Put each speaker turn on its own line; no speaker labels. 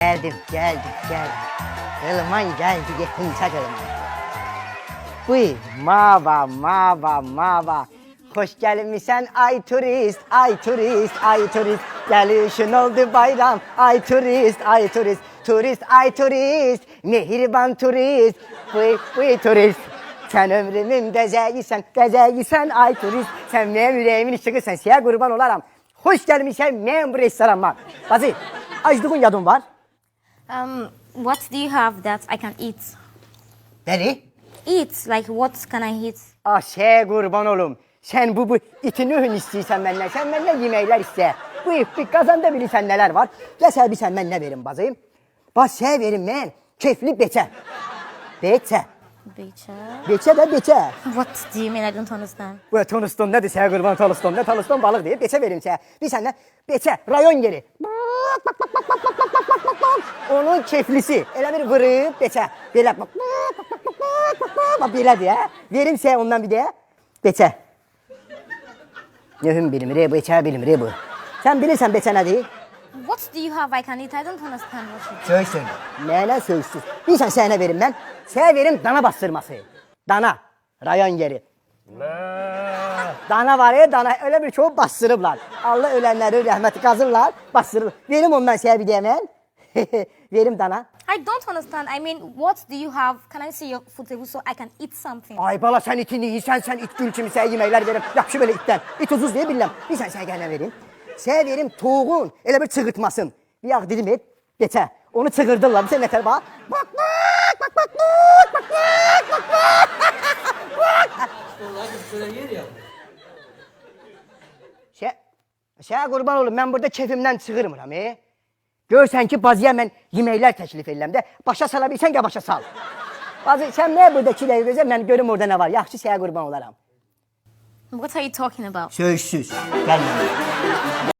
Geldim. Kılman geldi, yetince kılman. Buyur, mava. Hoş gelmişsen ay turist. Gelişin oldu bayram, ay turist. Mehriban turist. Buyur turist. Sen ömrümün bezeyisen ay turist. Sen benim yüreğimin ışığısın, size kurban olaram. Hoş gelmişsen benim bu restoranıma. Bazı, acıdığın yadın var.
What do you have that I can eat?
Beni?
Eat, like what can I eat?
Kurban olum. Sen bu itini hün istiyorsan benden. Sen benden yemekler iste. Bu kazanda bilirsen neler var. Gel bir sen ben ne verin bazayım. Bak şey verin ben. Keyifli beçe.
Beça?
Beçe.
What do you mean? I don't understand.
Bu Tunus'tan nedir sen kurban Tunus'tan? Ne Tunus'tan balık değil. Beçe verim sana. Bir senden beçe. Rayon yeri. Onun keyiflisi. Elə bir vırıp beçe. Böyle bak. Bak böyle diye. Verim sana ondan bir de. Beçe. Nöhüm bilimri, beçe bilimri bu. Sen bilirsen beçe ne değil?
What do you have I can eat? I don't understand what you
Söyle. Neyine sözsüz. Bilirsen sana verim ben. Sana verim dana bastırması. Dana. Rayon yeri. Dana var ya dana öyle bir çoğu bastırırlar. Allah ölenleri rahmeti kazırlar, bastırırlar. Verim ondan sana bir demen. Verim dana.
I don't understand. I mean, what do you have? Can I see your food table so I can eat something?
Ay bala sen itini yiysen sen it gülçümü sen yemekler verim. Yapşı böyle itten. İt uzuz diye bilmem. Bir sen gene vereyim. Sana verim toğun öyle bir çığırtmasın. Bir yağ dilim et. Geçe. Onu çığırdılar. Bir sen yeter bak. Bak. Şey kurban olun ben burada keyfimden çığırmıram. Görsen ki bazıya ben yemekler teklif edirəm də. Başa salabilsən ya başa sal. Bazı sen ne buradakileri gözə ben görüm orada ne var. Yaxşı şeye kurban olaram.
What are you talking about?
Sözsüz. Gelme.